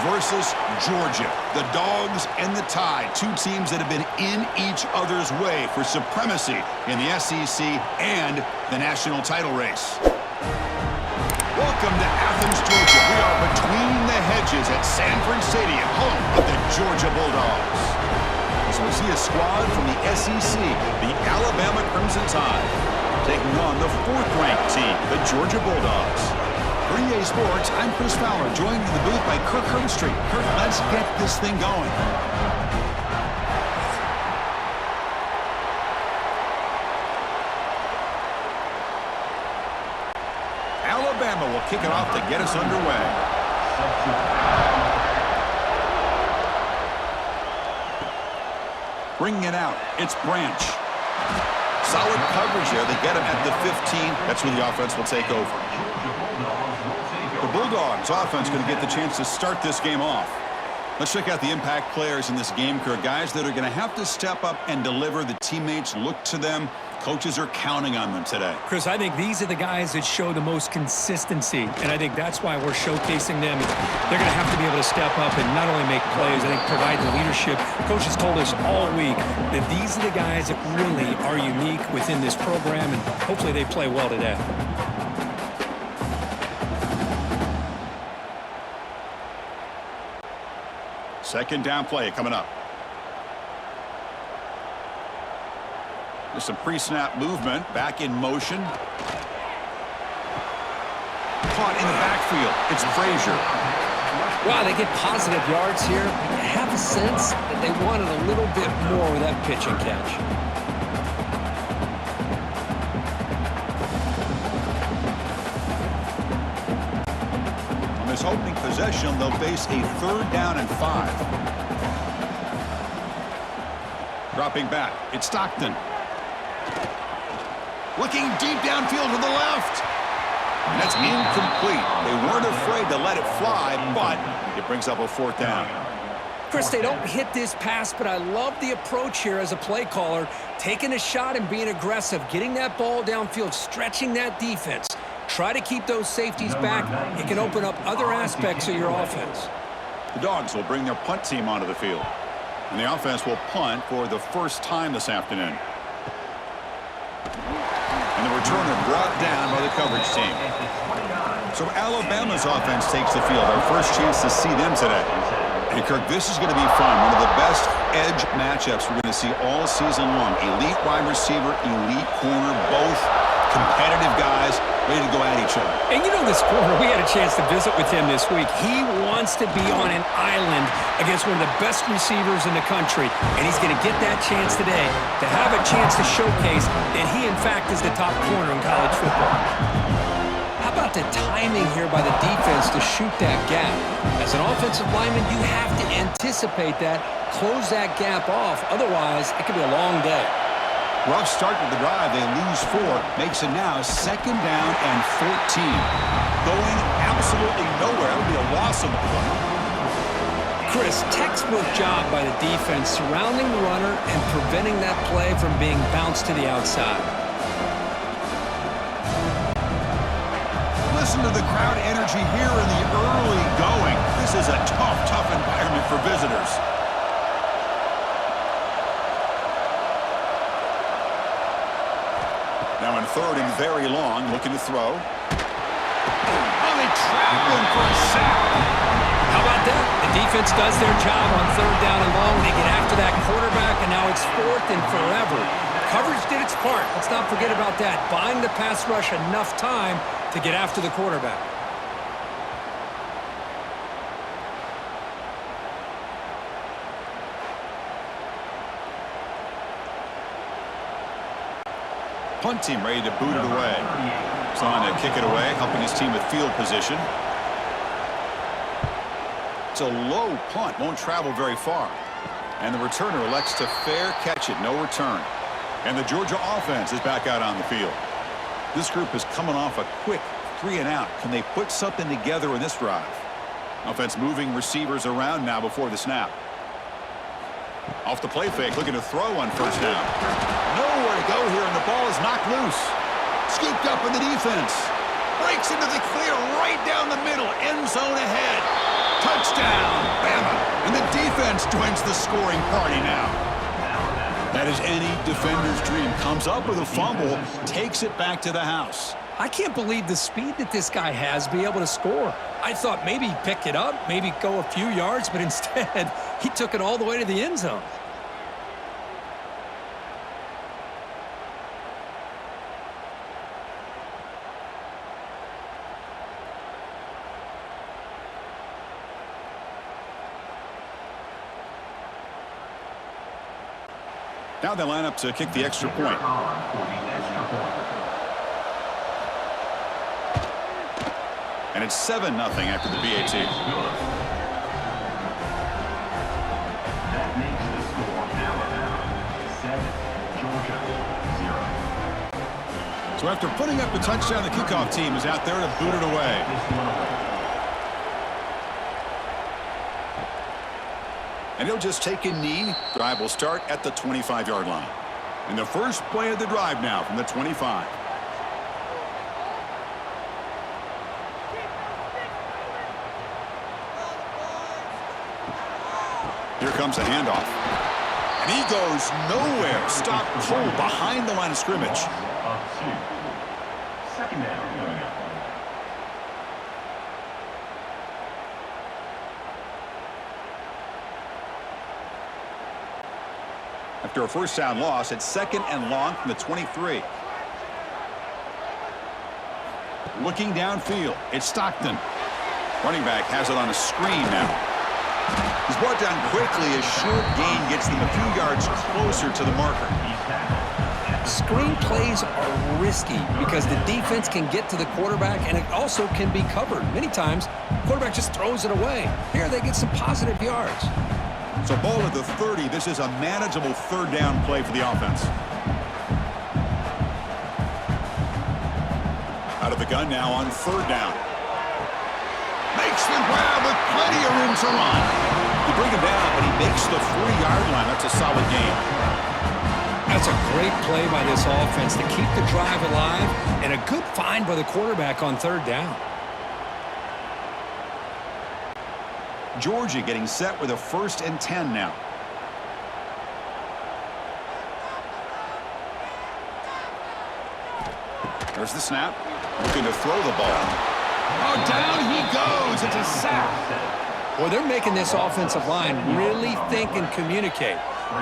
versus Georgia. The Dogs and the Tide, two teams that have been in each other's way for supremacy in the SEC and the national title race. Welcome to Athens, Georgia. We are between the hedges at Sanford Stadium, home of the Georgia Bulldogs. So we see a squad from the SEC, the Alabama Crimson Tide, taking on the fourth-ranked team, the Georgia Bulldogs. For EA Sports, I'm Chris Fowler, joined in the booth by Kirk Herbstreit. Kirk, let's get this thing going. Alabama will kick it off to get us underway. Bringing it out, it's Branch. Solid coverage there. They get him at the 15. That's where the offense will take over. The Bulldogs offense going to get the chance to start this game off. Let's check out the impact players in this game, Kirk. Guys that are going to have to step up and deliver. The teammates look to them. Coaches are counting on them today. Chris, I think these are the guys that show the most consistency, and I think that's why we're showcasing them. They're going to have to be able to step up and not only make plays, I think provide the leadership. Coaches told us all week that these are the guys that really are unique within this program, and hopefully they play well today. Second down play coming up. There's some pre-snap movement. Back in motion. Caught in the backfield. It's Frazier. Wow, they get positive yards here. I have a sense that they wanted a little bit more with that pitch and catch. On this opening possession, they'll face a 3rd down and 5. Dropping back. It's Stockton. Looking deep downfield to the left. And that's incomplete. They weren't afraid to let it fly, but it brings up a 4th down. Chris, they don't hit this pass, but I love the approach here as a play caller. Taking a shot and being aggressive, getting that ball downfield, stretching that defense. Try to keep those safeties back. It can open up other aspects of your offense. The Dogs will bring their punt team onto the field. And the offense will punt for the first time this afternoon. And the returner brought down by the coverage team. So Alabama's offense takes the field. Our first chance to see them today. And Kirk, this is going to be fun. One of the best edge matchups we're going to see all season long. Elite wide receiver, elite corner, both competitive guys ready to go at each other. And you know this corner, we had a chance to visit with him this week. He wants to be on an island against one of the best receivers in the country. And he's going to get that chance today to have a chance to showcase that he, in fact, is the top corner in college football. How about the timing here by the defense to shoot that gap? As an offensive lineman, you have to anticipate that, close that gap off. Otherwise, it could be a long day. Rough start to the drive. They lose 4. Makes it now 2nd down and 14. Going absolutely nowhere. It would be a loss of the play. Chris, textbook job by the defense surrounding the runner and preventing that play from being bounced to the outside. Listen to the crowd energy here in the early going. This is a tough environment for visitors. Now in 3rd and very long, looking to throw. Oh, they trap him for a sack. How about that? The defense does their job on 3rd down and long. They get after that quarterback, and now it's 4th and forever. Coverage did its part. Let's not forget about that. Buying the pass rush enough time to get after the quarterback. Punt team ready to boot it away. He's on to kick it away, helping his team with field position. It's a low punt, won't travel very far. And the returner elects to fair catch it, no return. And the Georgia offense is back out on the field. This group is coming off a quick 3 and out. Can they put something together in this drive? Offense moving receivers around now before the snap. Off the play fake, looking to throw on 1st down. Nowhere to go here, and the ball is knocked loose. Scooped up in the defense. breaks into the clear right down the middle. End zone ahead. Touchdown, Bama. And the defense joins the scoring party now. That is any defender's dream. Comes up with a fumble, takes it back to the house. I can't believe the speed that this guy has to be able to score. I thought maybe he'd pick it up, maybe go a few yards, but instead, he took it all the way to the end zone. Now they line up to kick the extra point. And it's 7-0 after the BAT. That makes the score Alabama 7, Georgia 0. So after putting up a touchdown, the kickoff team is out there to boot it away. And he'll just take a knee. Drive will start at the 25-yard line. And the first play of the drive now from the 25. Here comes a handoff. And he goes nowhere. Stop cold behind the line of scrimmage. Second down coming up. After a first down loss, it's 2nd and long from the 23. Looking downfield, it's Stockton. Running back has it on a screen now. He's brought down quickly. A short gain gets them a few yards closer to the marker. Screen plays are risky because the defense can get to the quarterback and it also can be covered. Many times, the quarterback just throws it away. Here they get some positive yards. So ball at the 30. This is a manageable third down play for the offense. Out of the gun now on third down. Makes the grab with plenty of room to run. You bring him down, but he makes the 3-yard line. That's a solid gain. That's a great play by this offense to keep the drive alive and a good find by the quarterback on third down. Georgia getting set with a 1st and 10 now. There's the snap. Looking to throw the ball. Oh, down he goes. It's a sack. Well, they're making this offensive line really think and communicate.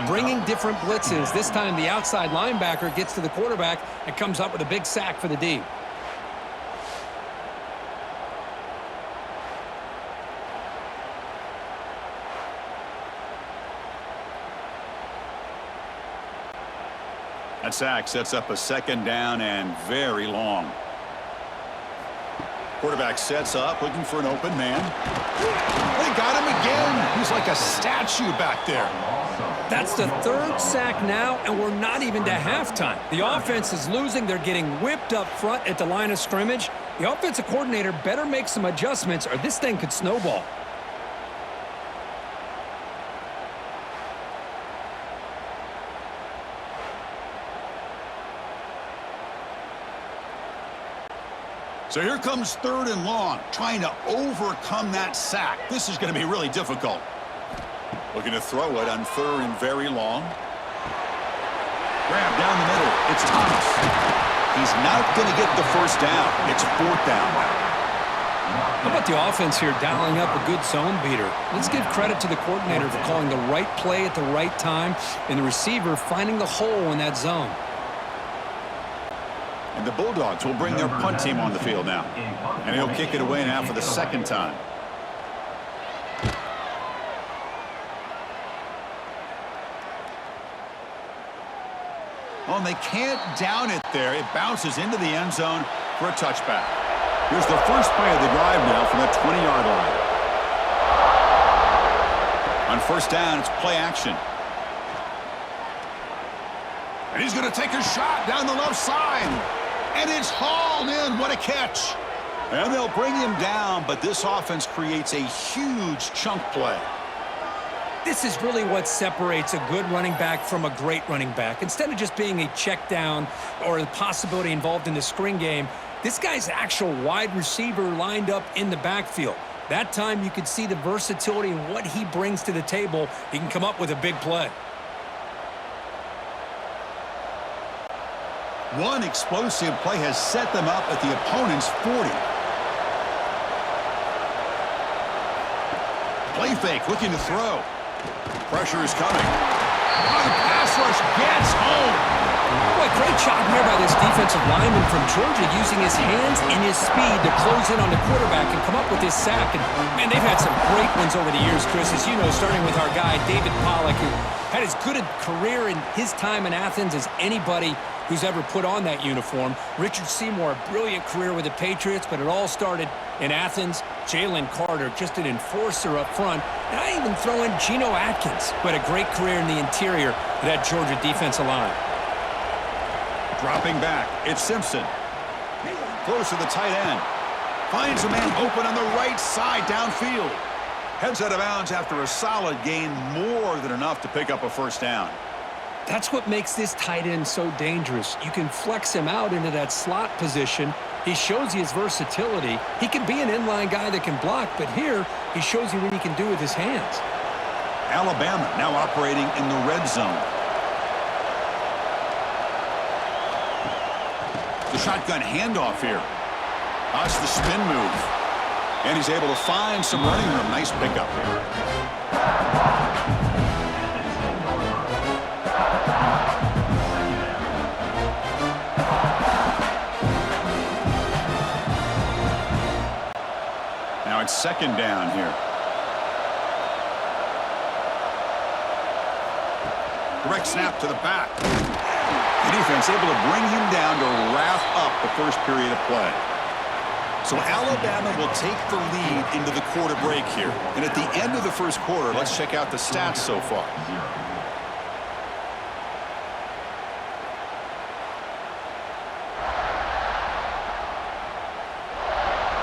Bringing different blitzes. This time the outside linebacker gets to the quarterback and comes up with a big sack for the D. That sack sets up a 2nd down and very long. Quarterback sets up, looking for an open man. They got him again. He's like a statue back there. That's the 3rd sack now, and we're not even to halftime. The offense is losing. They're getting whipped up front at the line of scrimmage. The offensive coordinator better make some adjustments or this thing could snowball. So here comes 3rd and long, trying to overcome that sack. This is going to be really difficult. Looking to throw it on 3rd and very long. Grab down the middle. It's Thomas. He's not going to get the first down. It's 4th down. How about the offense here dialing up a good zone beater? Let's give credit to the coordinator for calling the right play at the right time and the receiver finding the hole in that zone. And the Bulldogs will bring their punt team on the field now. And he'll kick it away now for the 2nd time. Well, and they can't down it there. It bounces into the end zone for a touchback. Here's the first play of the drive now from the 20-yard line. On 1st down, it's play action. And he's going to take a shot down the left side. And it's hauled in. What a catch. And they'll bring him down, but this offense creates a huge chunk play. This is really what separates a good running back from a great running back. Instead of just being a check down or the possibility involved in the screen game, This guy's actual wide receiver lined up in the backfield. That time you could see the versatility and what he brings to the table. He can come up with a big play. One explosive play has set them up at the opponent's 40. Play fake, looking to throw. Pressure is coming. Oh, the pass rush gets home. Boy, great job here by this defensive lineman from Georgia using his hands and his speed to close in on the quarterback and come up with this sack. And, man, they've had some great ones over the years, Chris, as you know, starting with our guy, David Pollack, who had as good a career in his time in Athens as anybody who's ever put on that uniform. Richard Seymour, a brilliant career with the Patriots, but it all started in Athens. Jalen Carter, just an enforcer up front. And I even throw in Geno Atkins, who had a great career in the interior of that Georgia defensive line. Dropping back, it's Simpson. Throws to the tight end. Finds a man open on the right side downfield. Heads out of bounds after a solid gain, more than enough to pick up a first down. That's what makes this tight end so dangerous. You can flex him out into that slot position. He shows you his versatility. He can be an inline guy that can block, but here he shows you what he can do with his hands. Alabama now operating in the red zone. The shotgun handoff here. That's the spin move. And he's able to find some running room. Nice pickup here. Now it's second down here. Direct snap to the back. The defense able to bring him down to wrap up the first period of play. So Alabama will take the lead into the quarter break here. And at the end of the first quarter, let's check out the stats so far.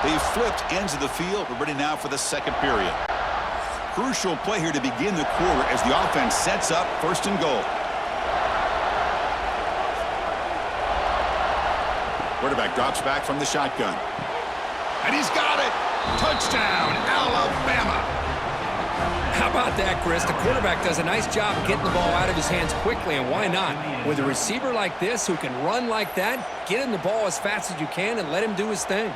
They've flipped ends of the field. We're ready now for the second period. Crucial play here to begin the quarter as the offense sets up first and goal. Quarterback drops back from the shotgun. And he's got it! Touchdown, Alabama! How about that, Chris? The quarterback does a nice job getting the ball out of his hands quickly, and why not? With a receiver like this who can run like that, get him the ball as fast as you can and let him do his thing.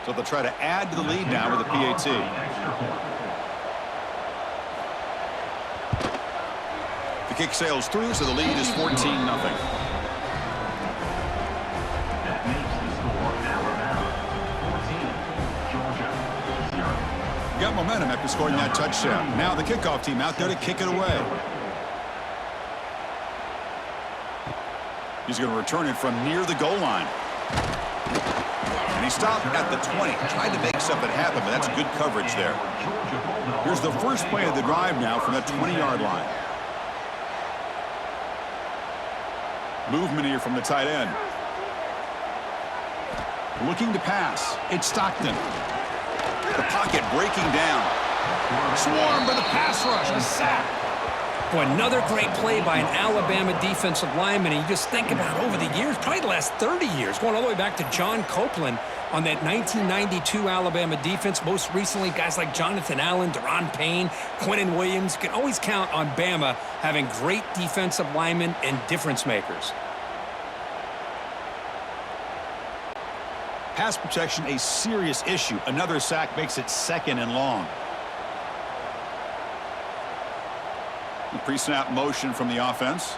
So they'll try to add to the lead now with a PAT. The kick sails through, so the lead is 14-0. That makes the score Alabama 14, Georgia 0. Got momentum after scoring that touchdown. Now the kickoff team out there to kick it away. He's going to return it from near the goal line. And he stopped at the 20. Tried to make something happen, but that's good coverage there. Here's the first play of the drive now from that 20-yard line. Movement here from the tight end. Looking to pass. It's Stockton. The pocket breaking down. Swarmed by the pass rush. A sack. Boy, another great play by an Alabama defensive lineman. And you just think about over the years, probably the last 30 years, going all the way back to John Copeland on that 1992 Alabama defense. Most recently, guys like Jonathan Allen, Deron Payne, Quentin Williams. You can always count on Bama having great defensive linemen and difference makers. Pass protection, a serious issue. Another sack makes it second and long. The pre-snap motion from the offense.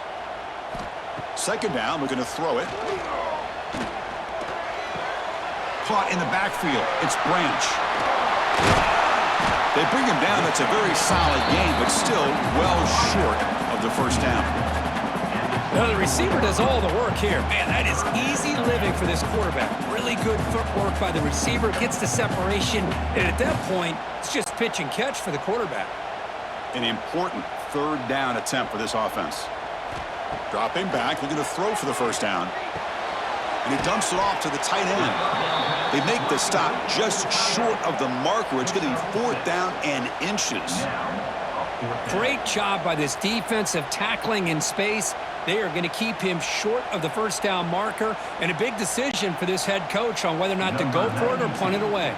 Second down, looking to throw it. Caught in the backfield. It's Branch. They bring him down. That's a very solid game, but still well short of the first down. Now the receiver does all the work here. Man, that is easy living for this quarterback. Really good footwork by the receiver. Gets the separation. And at that point, it's just pitch and catch for the quarterback. An important third down attempt for this offense. Dropping back, looking to throw for the first down. And he dumps it off to the tight end. They make the stop just short of the marker. It's going to be 4th down and inches. Great job by this defensive tackling in space. They are going to keep him short of the first down marker, and a big decision for this head coach on whether or not to go for it or punt it away.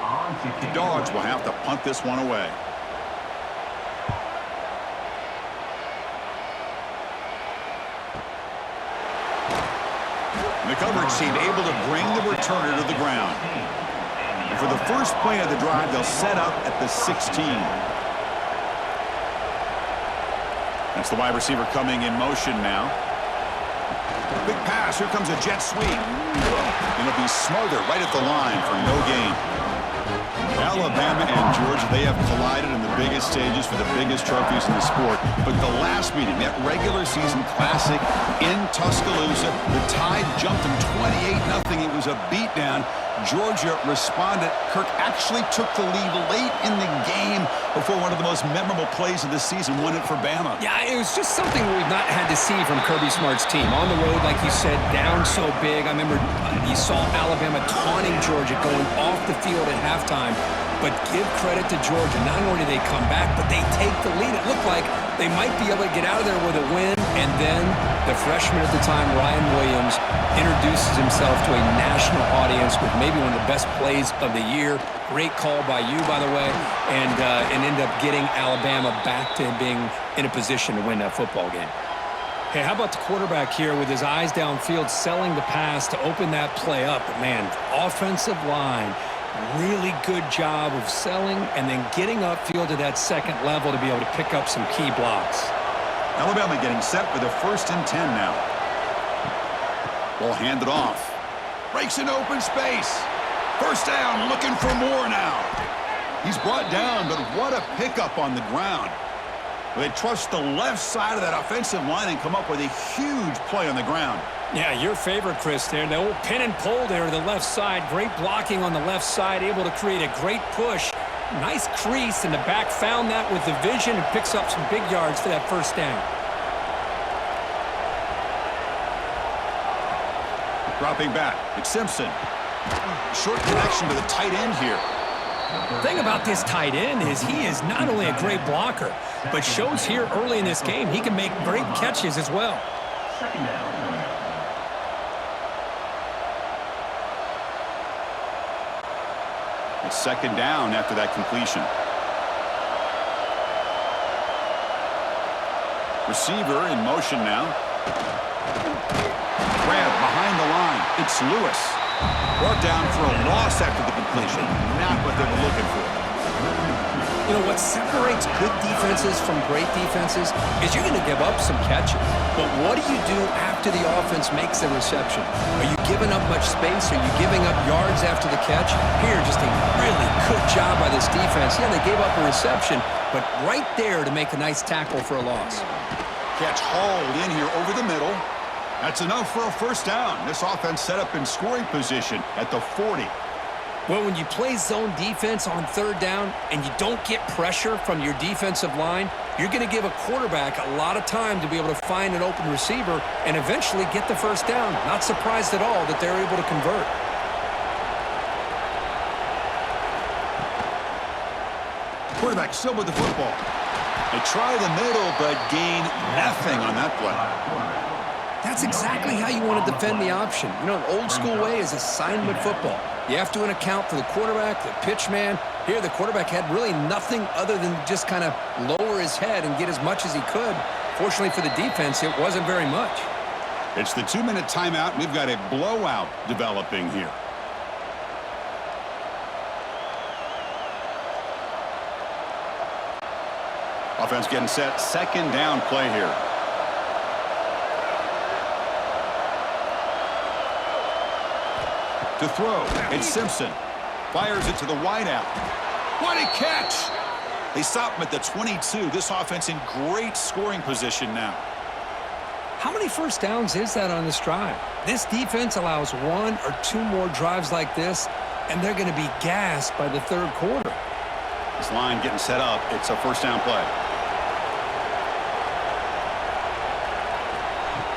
The Dogs will have to punt this one away. The coverage team able to bring the returner to the ground. And for the first play of the drive, they'll set up at the 16. That's the wide receiver coming in motion now. Big pass. Here comes a jet sweep. And it'll be smothered right at the line for no gain. Alabama and Georgia, they have collided in the biggest stages for the biggest trophies in the sport. But the last meeting, that regular season classic in Tuscaloosa, the Tide jumped them 28-0. It was a beatdown. Georgia responded. Kirk actually took the lead late in the game before one of the most memorable plays of the season won it for Bama. Yeah, it was just something we've not had to see from Kirby Smart's team. On the road, like you said, down so big. I remember you saw Alabama taunting Georgia going off the field at halftime. But give credit to Georgia. Not only do they come back, but they take the lead. It looked like they might be able to get out of there with a win. And then the freshman at the time, Ryan Williams, introduces himself to a national audience with maybe one of the best plays of the year. Great call by you, by the way. And ended up getting Alabama back to being in a position to win that football game. Hey, how about the quarterback here with his eyes downfield, selling the pass to open that play up? But, man, offensive line, really good job of selling and then getting upfield to that second level to be able to pick up some key blocks. Alabama getting set for the 1st and 10 now. Ball handed off. Breaks in open space. First down, looking for more now. He's brought down, but what a pickup on the ground. They trust the left side of that offensive line and come up with a huge play on the ground. Yeah, your favorite, Chris, there. The old pin and pull there to the left side. Great blocking on the left side, able to create a great push. Nice crease, and the back found that with the vision and picks up some big yards for that first down. Dropping back, it's Simpson. Short connection to the tight end here. The thing about this tight end is he is not only a great blocker, but shows here early in this game he can make great catches as well. Second down. It's second down after that completion. Receiver in motion now. Grab behind the line. It's Lewis. Brought down for a loss after the completion. Not what they were looking for. You know, what separates good defenses from great defenses is you're going to give up some catches. But what do you do after the offense makes the reception? Are you giving up much space? Are you giving up yards after the catch? Here, just a really good job by this defense. Yeah, they gave up a reception, but right there to make a nice tackle for a loss. Catch hauled in here over the middle. That's enough for a first down. This offense set up in scoring position at the 40. Well, when you play zone defense on third down and you don't get pressure from your defensive line, you're going to give a quarterback a lot of time to be able to find an open receiver and eventually get the first down. Not surprised at all that they're able to convert. Quarterback still with the football. They try the middle, but gain nothing on that play. That's exactly how you want to defend the option. You know, an old school way is assignment football. You have to account for the quarterback, the pitch man. Here, the quarterback had really nothing other than just kind of lower his head and get as much as he could. Fortunately for the defense, it wasn't very much. It's the 2-minute timeout. We've got a blowout developing here. Offense getting set. Second down play here. To throw, it's Simpson. Fires it to the wideout. What a catch! They stop him at the 22. This offense in great scoring position now. How many first downs is that on this drive? This defense allows 1 or 2 more drives like this, and they're going to be gassed by the third quarter. This line getting set up. It's a first down play.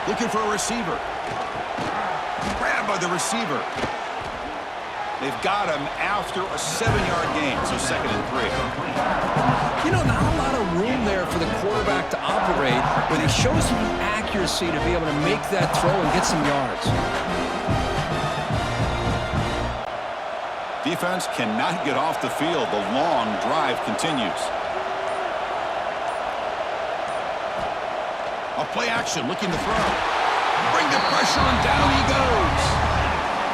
Looking for a receiver. Grabbed by the receiver. They've got him after a 7-yard gain, so 2nd and 3. You know, not a lot of room there for the quarterback to operate, but he shows you the accuracy to be able to make that throw and get some yards. Defense cannot get off the field. The long drive continues. A play action, looking to throw. Bring the pressure on, down he goes.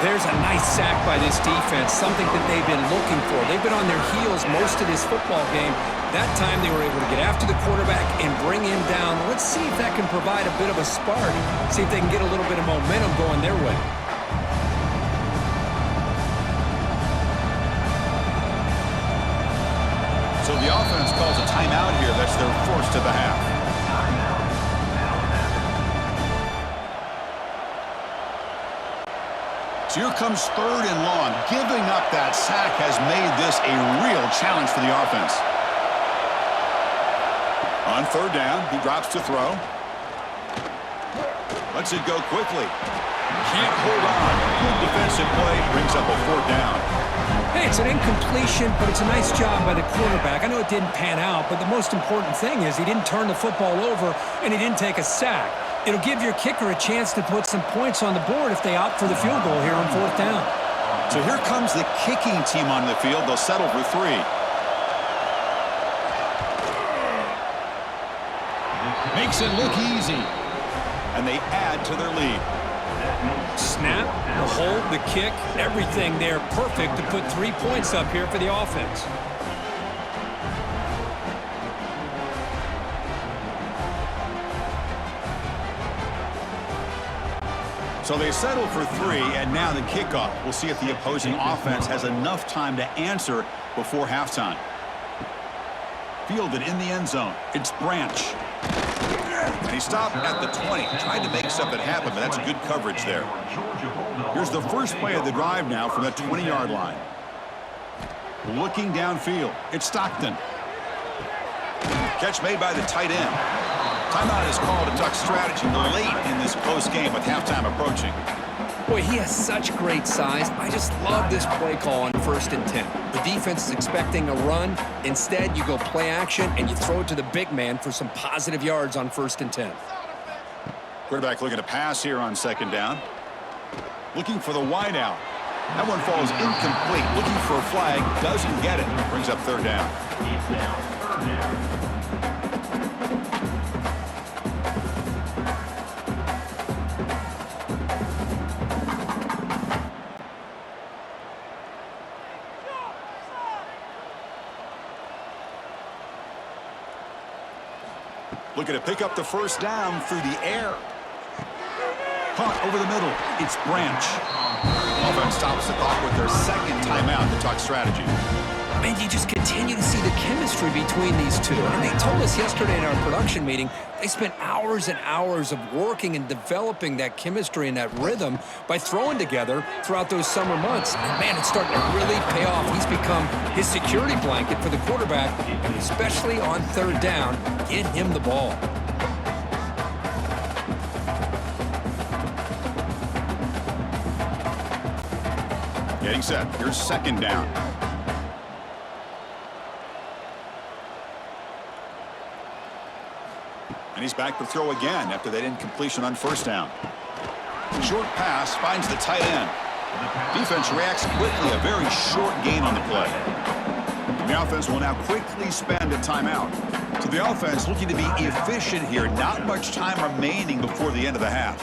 There's a nice sack by this defense, something that they've been looking for. They've been on their heels most of this football game. That time they were able to get after the quarterback and bring him down. Let's see if that can provide a bit of a spark. See if they can get a little bit of momentum going their way. So the offense calls a timeout here. That's their first of the half. So here comes 3rd and long. Giving up that sack has made this a real challenge for the offense. On 3rd down, he drops to throw. Lets it go quickly. Can't hold on. Good defensive play. Brings up a 4th down. Hey, it's an incompletion, but it's a nice job by the quarterback. I know it didn't pan out, but the most important thing is he didn't turn the football over and he didn't take a sack. It'll give your kicker a chance to put some points on the board if they opt for the field goal here on 4th down. So here comes the kicking team on the field. They'll settle for 3. Makes it look easy. And they add to their lead. Snap, the hold, the kick, everything there perfect to put 3 points up here for the offense. So they settle for 3, and now the kickoff. We'll see if the opposing offense has enough time to answer before halftime. Fielded in the end zone. It's Branch. And he stopped at the 20. Tried to make something happen, but that's good coverage there. Here's the first play of the drive now from the 20-yard line. Looking downfield. It's Stockton. Catch made by the tight end. Timeout is called to duck strategy late in this close game with halftime approaching. Boy, he has such great size. I just love this play call on 1st and 10. The defense is expecting a run. Instead, you go play action and you throw it to the big man for some positive yards on 1st and 10. Quarterback looking to pass here on 2nd down. Looking for the wide out. That one falls incomplete. Looking for a flag. Doesn't get it. Brings up 3rd down. It's now 3rd down. Looking to pick up the 1st down through the air. Punt over the middle. It's Branch. Offense stops the clock with their 2nd timeout to talk strategy. Man, you just continue to see the chemistry between these two. And they told us yesterday in our production meeting, they spent hours and hours of working and developing that chemistry and that rhythm by throwing together throughout those summer months. And man, it's starting to really pay off. He's become his security blanket for the quarterback, and especially on 3rd down, get him the ball. Getting set. Here's 2nd down. And he's back to throw again after that incompletion on 1st down. Short pass finds the tight end. Defense reacts quickly. A very short gain on the play. The offense will now quickly spend a timeout. So the offense looking to be efficient here. Not much time remaining before the end of the half.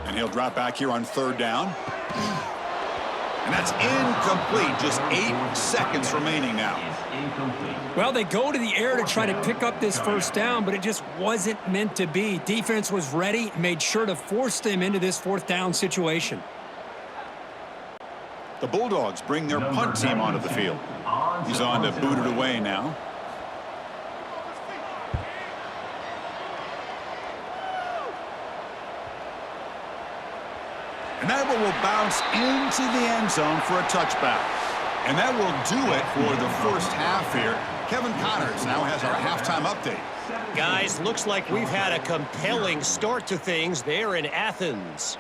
And he'll drop back here on 3rd down. And that's incomplete. Just 8 seconds remaining now. Well, they go to the air to try to pick up this 1st down, but it just wasn't meant to be. Defense was ready, made sure to force them into this 4th down situation. The Bulldogs bring their punt team onto the field. He's on to boot it away now. And that one will bounce into the end zone for a touchback. And that will do it for the first half here. Kevin Connors now has our halftime update. Guys, looks like we've had a compelling start to things there in Athens.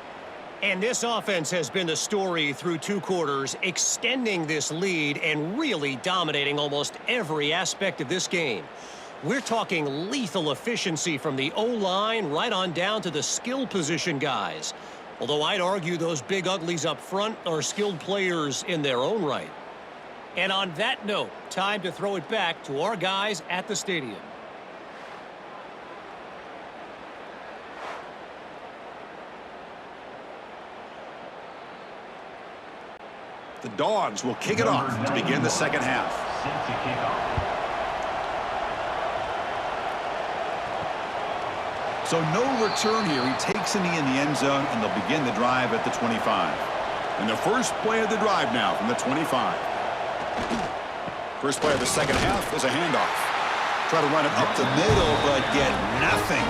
And this offense has been the story through 2 quarters, extending this lead and really dominating almost every aspect of this game. We're talking lethal efficiency from the O-line right on down to the skill position guys. Although I'd argue those big uglies up front are skilled players in their own right. And on that note, time to throw it back to our guys at the stadium. The Dogs will kick it off to begin the second half. Set to kick off. So no return here. He takes a knee in the end zone, and they'll begin the drive at the 25. And the first play of the drive now from the 25. First play of the second half is a handoff. Try to run it up the middle, but get nothing.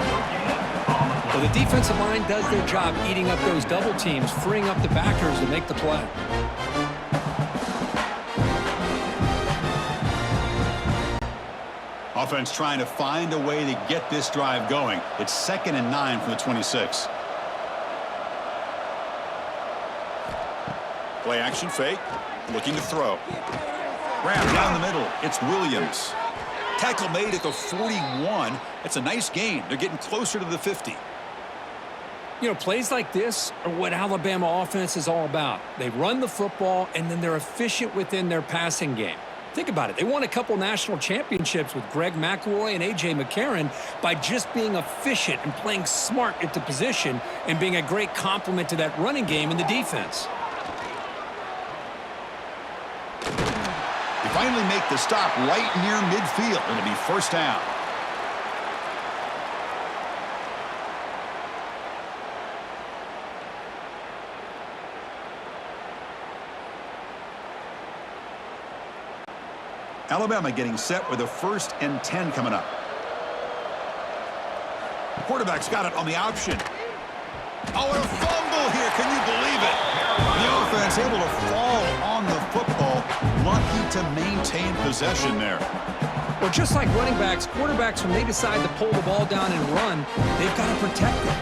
Well, the defensive line does their job eating up those double teams, freeing up the backers to make the play. Offense trying to find a way to get this drive going. It's 2nd and 9 from the 26. Play action fake. Looking to throw. Grab down the middle. It's Williams. Tackle made at the 41. It's a nice gain. They're getting closer to the 50. You know, plays like this are what Alabama offense is all about. They run the football, and then they're efficient within their passing game. Think about it. They won a couple national championships with Greg McElroy and A.J. McCarron by just being efficient and playing smart at the position and being a great complement to that running game in the defense. They finally make the stop right near midfield. It'll be first down. Alabama getting set with a 1st and 10 coming up. Quarterback's got it on the option. Oh, and a fumble here. Can you believe it? The offense able to fall on the football. Lucky to maintain possession there. Well, just like running backs, quarterbacks, when they decide to pull the ball down and run, they've got to protect it.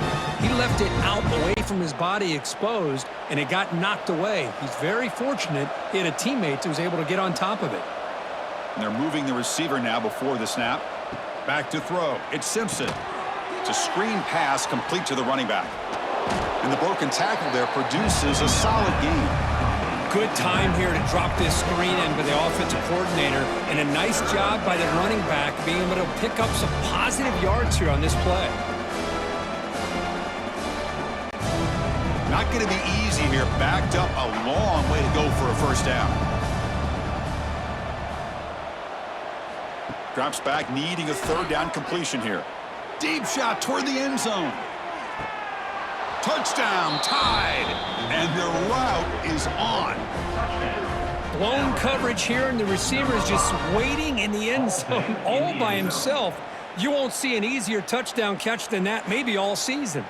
He left it out away from his body exposed, and it got knocked away. He's very fortunate he had a teammate who was able to get on top of it. And they're moving the receiver now before the snap. Back to throw. It's Simpson. It's a screen pass complete to the running back. And the broken tackle there produces a solid gain. Good time here to drop this screen in by the offensive coordinator, and a nice job by the running back being able to pick up some positive yards here on this play. Not going to be easy here. Backed up a long way to go for a first down. Drops back, needing a 3rd down completion here. Deep shot toward the end zone. Touchdown, tied. And their route is on. Blown coverage here, and the receiver is just waiting in the end zone all by himself. You won't see an easier touchdown catch than that maybe all season.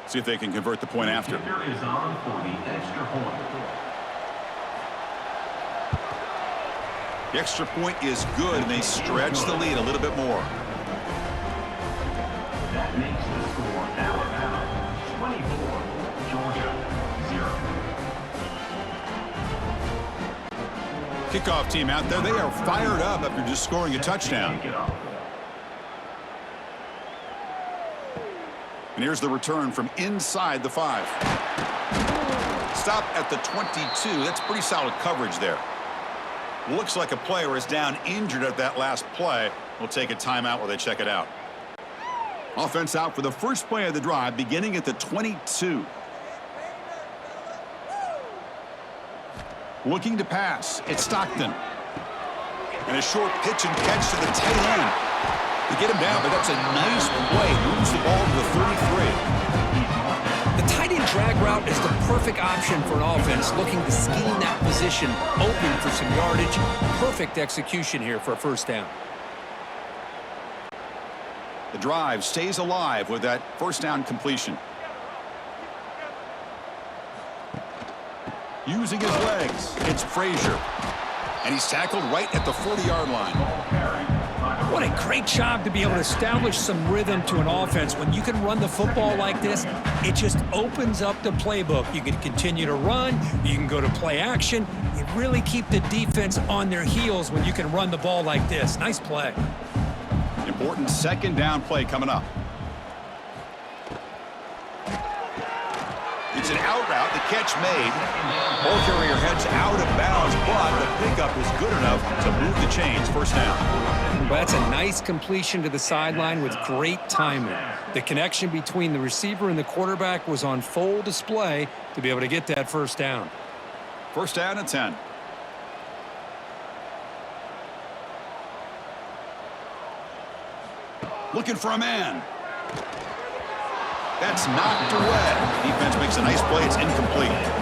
See if they can convert the point after. Kicker is on for the extra point. The extra point is good, and they stretch the lead a little bit more. That makes the score Alabama 24, Georgia 0. Kickoff team out there. They are fired up after just scoring a touchdown. Kick it off. And here's the return from inside the 5. Stop at the 22. That's pretty solid coverage there. Looks like a player is down injured at that last play. We'll take a timeout while they check it out. Offense out for the first play of the drive, beginning at the 22. Looking to pass. It's Stockton. And a short pitch and catch to the tight end. To get him down, but that's a nice play. Moves the ball to the 33. The tight end drag route is the perfect option for an offense looking to scheme that position open for some yardage. Perfect execution here for a first down. The drive stays alive with that first down completion. Using his legs, it's Frazier. And he's tackled right at the 40-yard line. What a great job to be able to establish some rhythm to an offense. When you can run the football like this, it just opens up the playbook. You can continue to run. You can go to play action. You really keep the defense on their heels when you can run the ball like this. Nice play. Important second down play coming up. It's an out route. The catch made. Ball carrier heads out of bounds, but the pickup is good enough to move the chains. First down. Well, that's a nice completion to the sideline with great timing. The connection between the receiver and the quarterback was on full display to be able to get that first down. First down and 10. Looking for a man. That's knocked away. Defense makes a nice play. It's incomplete.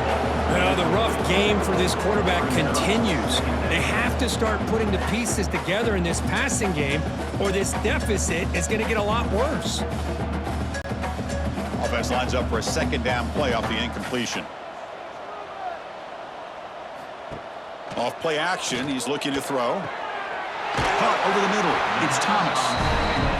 Well, the rough game for this quarterback continues. They have to start putting the pieces together in this passing game, or this deficit is going to get a lot worse. Offense lines up for a second down play off the incompletion. Off play action, he's looking to throw. Caught over the middle. It's Thomas.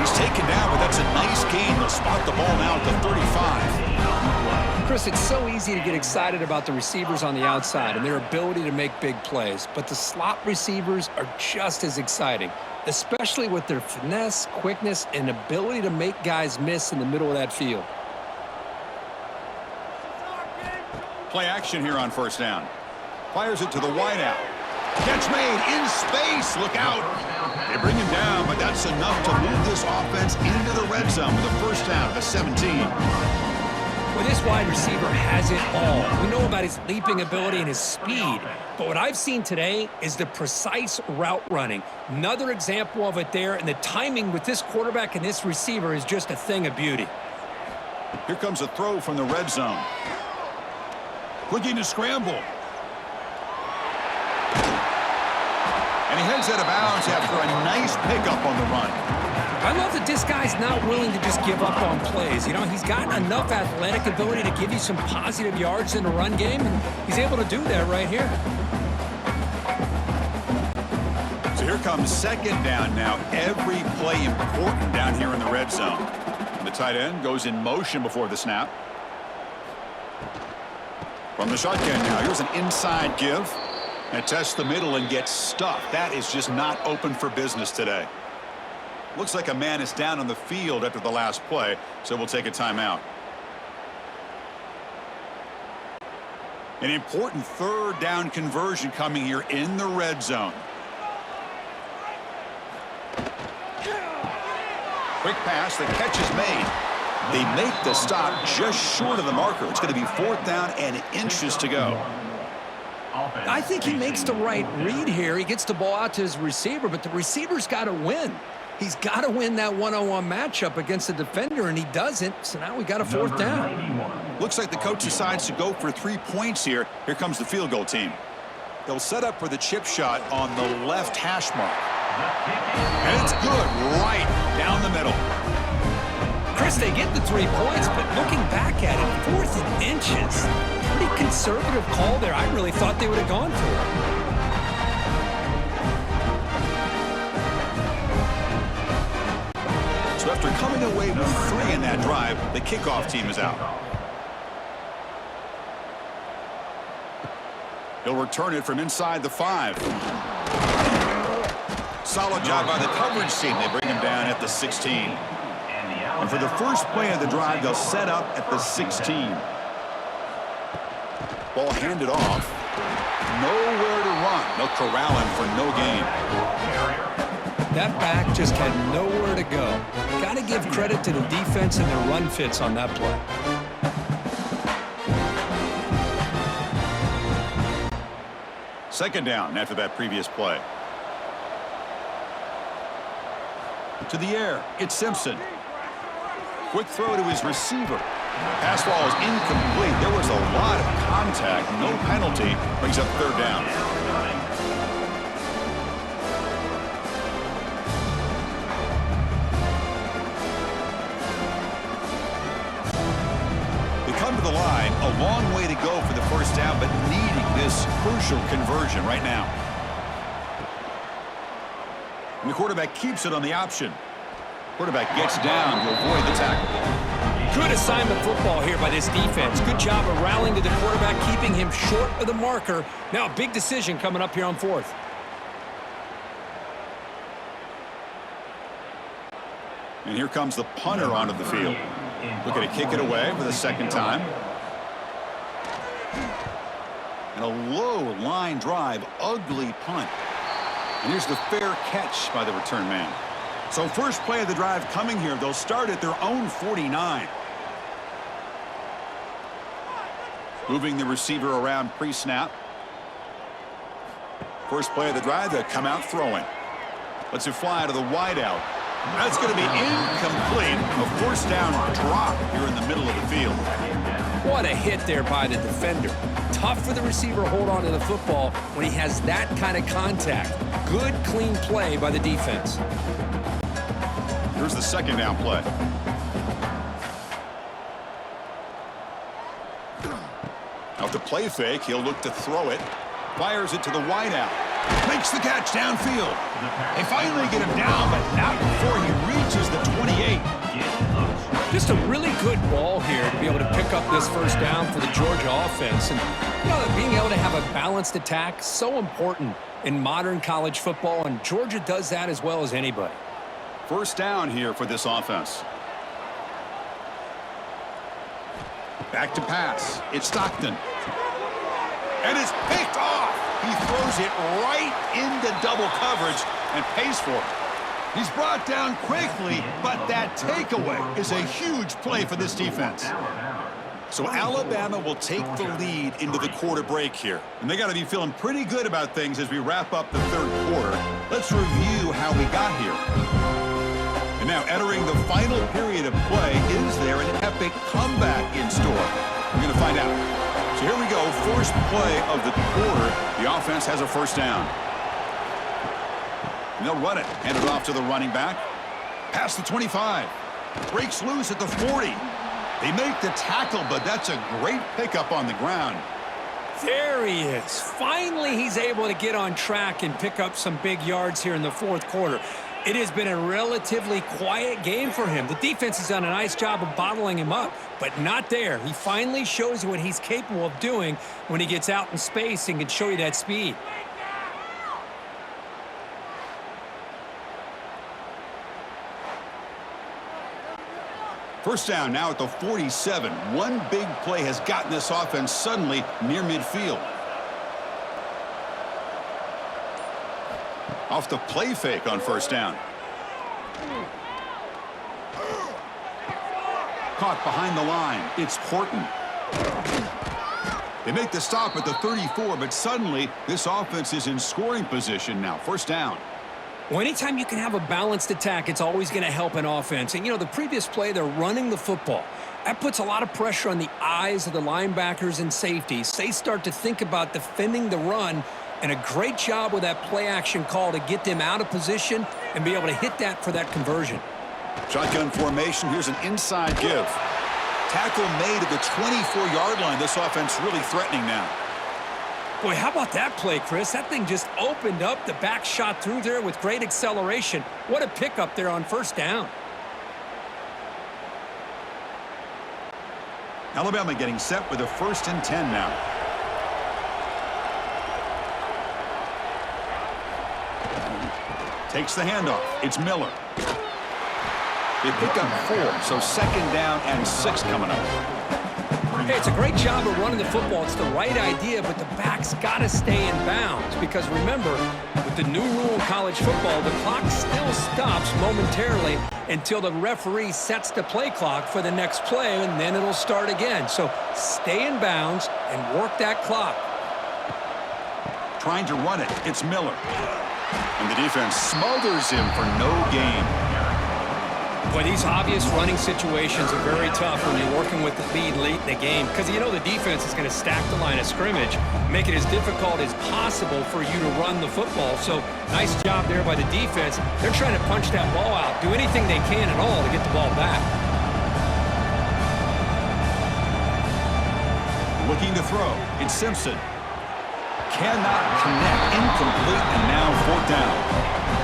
He's taken down, but that's a nice gain. They'll spot the ball now at the 35. Chris, it's so easy to get excited about the receivers on the outside and their ability to make big plays, but the slot receivers are just as exciting, especially with their finesse, quickness, and ability to make guys miss in the middle of that field. Play action here on first down. Fires it to the wideout. Catch made in space. Look out. They bring him down, but that's enough to move this offense into the red zone with a first down at the 17. Well, this wide receiver has it all. We know about his leaping ability and his speed, but what I've seen today is the precise route running. Another example of it there, and the timing with this quarterback and this receiver is just a thing of beauty. Here comes a throw from the red zone. Looking to scramble. And he heads out of bounds after a nice pickup on the run. I love that this guy's not willing to just give up on plays. You know, he's got enough athletic ability to give you some positive yards in the run game, and he's able to do that right here. So here comes second down now. Every play important down here in the red zone. And the tight end goes in motion before the snap. From the shotgun now, here's an inside give. And tests the middle and gets stuffed. That is just not open for business today. Looks like a man is down on the field after the last play, so we'll take a timeout. An important third down conversion coming here in the red zone. Quick pass, the catch is made. They make the stop just short of the marker. It's going to be fourth down and inches to go. I think he makes the right read here. He gets the ball out to his receiver, but the receiver's got to win. He's got to win that one-on-one matchup against the defender, and he doesn't, so now we got a fourth down. Looks like the coach decides to go for 3 points here. Here comes the field goal team. They'll set up for the chip shot on the left hash mark. And it's good right down the middle. Chris, they get the 3 points, but looking back at it, 4th and inches. Pretty conservative call there. I really thought they would have gone for it. So after coming away with 3 in that drive, the kickoff team is out. He'll return it from inside the 5. Solid job by the coverage team. They bring him down at the 16. And for the first play of the drive, they'll set up at the 16. Ball handed off. Nowhere to run. They'll corral him for no gain. That back just had nowhere to go. Got to give credit to the defense and their run fits on that play. Second down after that previous play. To the air, it's Simpson. Quick throw to his receiver. Pass ball is incomplete. There was a lot of contact. No penalty. Brings up third down. They come to the line. A long way to go for the first down, but needing this crucial conversion right now. And the quarterback keeps it on the option. Quarterback gets down to avoid the tackle. Good assignment football here by this defense. Good job of rallying to the quarterback, keeping him short of the marker. Now a big decision coming up here on fourth. And here comes the punter onto the field. Looking to kick it away for the second time. And a low line drive, ugly punt. And here's the fair catch by the return man. So first play of the drive coming here. They'll start at their own 49. Moving the receiver around pre-snap. First play of the drive, they come out throwing. Lets it fly to the wideout. That's going to be incomplete. A first down drop here in the middle of the field. What a hit there by the defender. Tough for the receiver to hold on to the football when he has that kind of contact. Good, clean play by the defense. Here's the second down play. Out the play fake, he'll look to throw it. Fires it to the wideout. Makes the catch downfield. They finally get him down, but not before he reaches the 28. Just a really good ball here to be able to pick up this first down for the Georgia offense. And, you know, being able to have a balanced attack, so important in modern college football, and Georgia does that as well as anybody. First down here for this offense. Back to pass. It's Stockton. And it's picked off. He throws it right into double coverage and pays for it. He's brought down quickly, but that takeaway is a huge play for this defense. So Alabama will take the lead into the quarter break here. And they got to be feeling pretty good about things as we wrap up the third quarter. Let's review how we got here. And now entering the final period of play, is there an epic comeback in store? We're going to find out. So here we go, first play of the quarter. The offense has a first down. And they'll run it. Hand it off to the running back. Past the 25. Breaks loose at the 40. They make the tackle, but that's a great pickup on the ground. There he is. Finally, he's able to get on track and pick up some big yards here in the fourth quarter. It has been a relatively quiet game for him. The defense has done a nice job of bottling him up, but not there. He finally shows you what he's capable of doing when he gets out in space and can show you that speed. First down now at the 47. One big play has gotten this offense suddenly near midfield. Off the play fake on first down. Caught behind the line. It's Horton. They make the stop at the 34, but suddenly this offense is in scoring position now. First down. Well, anytime you can have a balanced attack, it's always going to help an offense. And, you know, the previous play, they're running the football. That puts a lot of pressure on the eyes of the linebackers and safeties. They start to think about defending the run, and a great job with that play-action call to get them out of position and be able to hit that for that conversion. Shotgun formation. Here's an inside give. Tackle made at the 24-yard line. This offense really threatening now. Boy, how about that play, Chris? That thing just opened up. The back shot through there with great acceleration. What a pickup there on first down. Alabama getting set with a 1st and 10 now. Takes the handoff. It's Miller. They pick up 4, so second down and 6 coming up. Hey, it's a great job of running the football. It's the right idea, but the back's got to stay in bounds because remember, with the new rule in college football, the clock still stops momentarily until the referee sets the play clock for the next play, and then it'll start again. So stay in bounds and work that clock. Trying to run it. It's Miller. And the defense smothers him for no gain. Well, these obvious running situations are very tough when you're working with the lead late in the game because you know the defense is going to stack the line of scrimmage, make it as difficult as possible for you to run the football. So nice job there by the defense. They're trying to punch that ball out, do anything they can at all to get the ball back. Looking to throw. It's Simpson. Cannot connect. Incomplete, and now 4th down.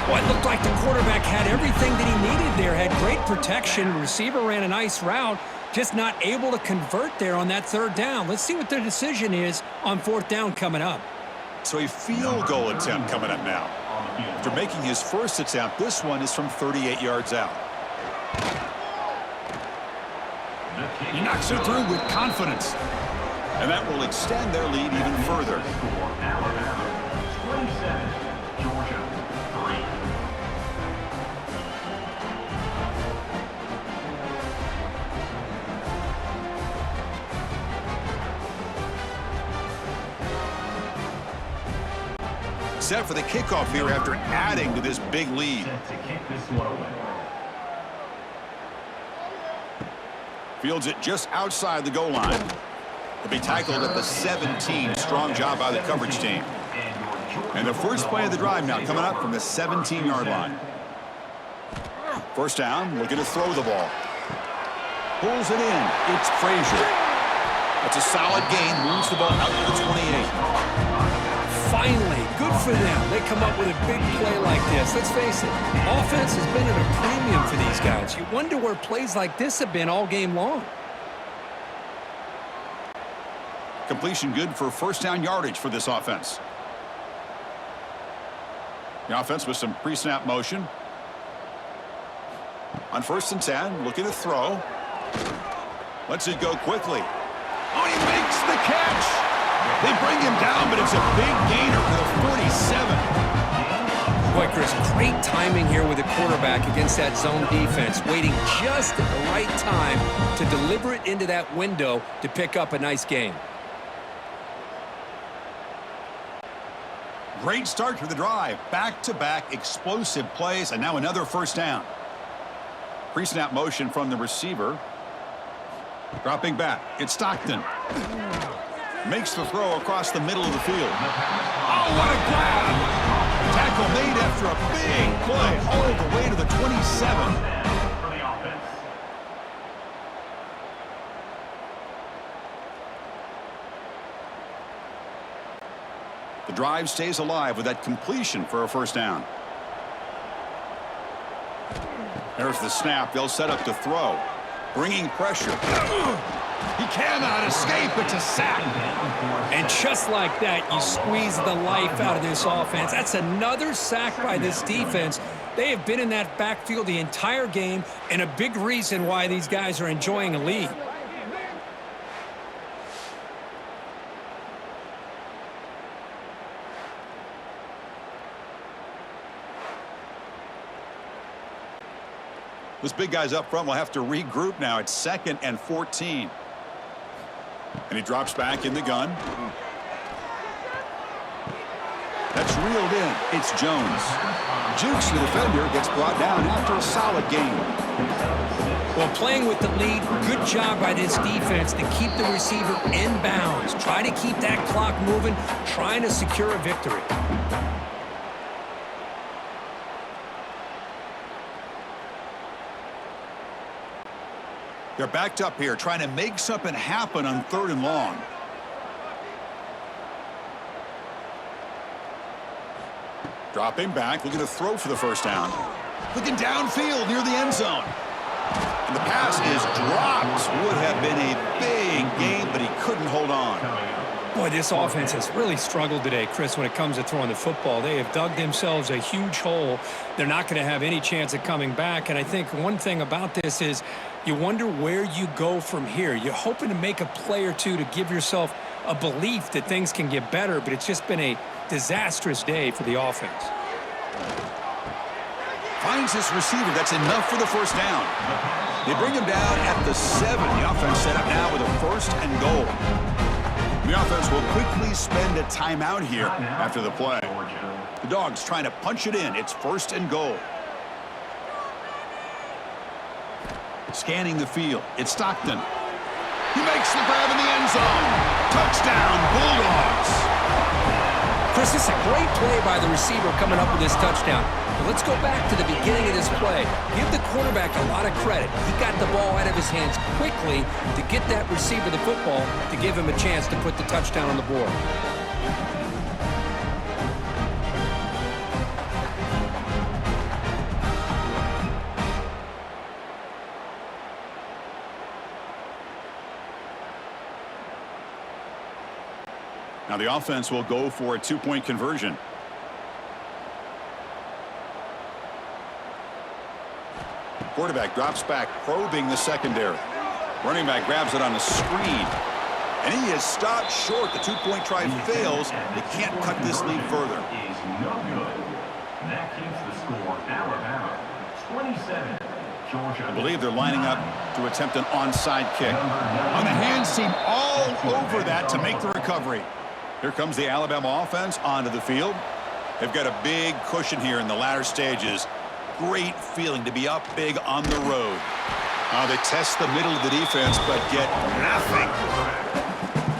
Well, it looked like the quarterback had everything that he needed there. Had great protection. The receiver ran a nice route. Just not able to convert there on that 3rd down. Let's see what their decision is on 4th down coming up. So a field goal attempt coming up now. After making his first attempt, this one is from 38 yards out. He knocks it through with confidence. And that will extend their lead even further. Alabama 27, Georgia 3. Set for the kickoff here after adding to this big lead. Set to kick this one away. Fields it just outside the goal line. To be tackled at the 17. Strong job by the coverage team. And the first play of the drive now coming up from the 17-yard line. 1st down, looking to throw the ball. Pulls it in. It's Frazier. That's a solid gain. Moves the ball out to the 28. Finally, good for them. They come up with a big play like this. Let's face it, offense has been at a premium for these guys. You wonder where plays like this have been all game long. Completion good for 1st down yardage for this offense. The offense with some pre-snap motion. On 1st and 10, looking to throw. Lets it go quickly. Oh, he makes the catch. They bring him down, but it's a big gainer for the 47. Boy, Chris, great timing here with the quarterback against that zone defense, waiting just at the right time to deliver it into that window to pick up a nice gain. Great start to the drive. Back-to-back explosive plays, and now another 1st down. Pre-snap motion from the receiver. Dropping back. It's Stockton. Makes the throw across the middle of the field. Oh, what a grab! Tackle made after a big play all the way to the 27. For the offense. The drive stays alive with that completion for a 1st down. There's the snap. They'll set up to throw. Bringing pressure. He cannot escape. It's a sack. And just like that, you squeeze the life out of this offense. That's another sack by this defense. They have been in that backfield the entire game, and a big reason why these guys are enjoying a lead. Those big guys up front will have to regroup now. It's 2nd and 14. And he drops back in the gun. That's reeled in. It's Jones. Jukes the defender, gets brought down after a solid game. Well, playing with the lead, good job by this defense to keep the receiver in bounds. Try to keep that clock moving, trying to secure a victory. They're backed up here, trying to make something happen on 3rd and long. Dropping back, looking to throw for the 1st down. Looking downfield near the end zone. And the pass is dropped. Would have been a big game, but he couldn't hold on. Boy, this offense has really struggled today, Chris, when it comes to throwing the football. They have dug themselves a huge hole. They're not going to have any chance of coming back. And I think one thing about this is you wonder where you go from here. You're hoping to make a play or two to give yourself a belief that things can get better, but it's just been a disastrous day for the offense. Finds this receiver. That's enough for the 1st down. They bring him down at the 7. The offense set up now with a 1st and goal. The offense will quickly spend a timeout here after the play. The Dogs trying to punch it in. It's 1st and goal. Scanning the field, it's Stockton. He makes the grab in the end zone. Touchdown, Bulldogs. Chris, this is a great play by the receiver coming up with this touchdown. But let's go back to the beginning of this play. Give the quarterback a lot of credit. He got the ball out of his hands quickly to get that receiver the football to give him a chance to put the touchdown on the board. Now the offense will go for a two-point conversion. Quarterback drops back, probing the secondary. Running back grabs it on the screen. And he is stopped short. The two-point try fails. They can't cut this lead further. Is no good. That keeps the score Alabama 27. Georgia. I believe they're lining up to attempt an onside kick. On the hands team all over that to make the recovery. Here comes the Alabama offense onto the field. They've got a big cushion here in the latter stages. Great feeling to be up big on the road. They test the middle of the defense, but get nothing.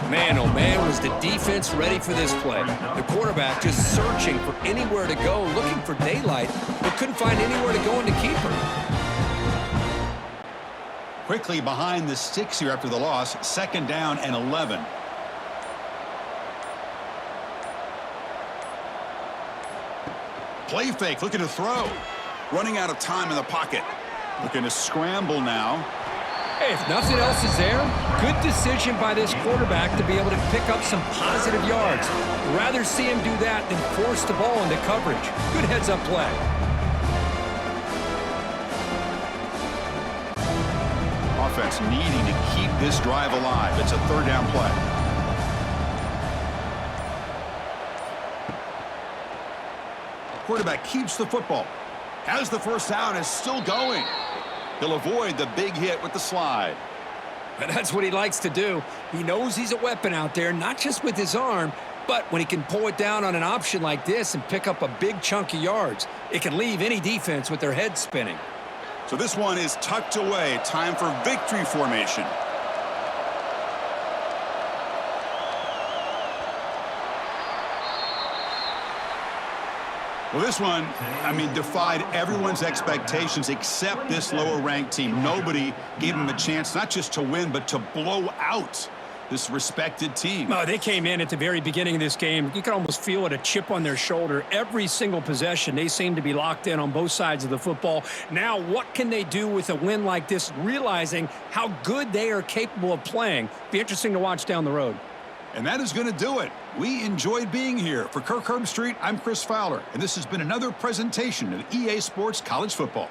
Man, oh man, was the defense ready for this play. The quarterback just searching for anywhere to go, looking for daylight, but couldn't find anywhere to go in the keeper. Quickly behind the sticks here after the loss, 2nd down and 11. Play fake, looking to throw. Running out of time in the pocket. Looking to scramble now. Hey, if nothing else is there, good decision by this quarterback to be able to pick up some positive yards. Rather see him do that than force the ball into coverage. Good heads-up play. Offense needing to keep this drive alive. It's a 3rd down play. Quarterback keeps the football. Has the first down, is still going. He'll avoid the big hit with the slide. But that's what he likes to do. He knows he's a weapon out there, not just with his arm, but when he can pull it down on an option like this and pick up a big chunk of yards, it can leave any defense with their head spinning. So this one is tucked away. Time for victory formation. Well, this one, defied everyone's expectations except this lower-ranked team. Nobody gave them a chance not just to win, but to blow out this respected team. Oh, they came in at the very beginning of this game. You could almost feel it, a chip on their shoulder. Every single possession, they seem to be locked in on both sides of the football. Now, what can they do with a win like this, realizing how good they are capable of playing? Be interesting to watch down the road. And that is going to do it. We enjoyed being here. For Kirk Herbstreit, I'm Chris Fowler, and this has been another presentation of EA Sports College Football.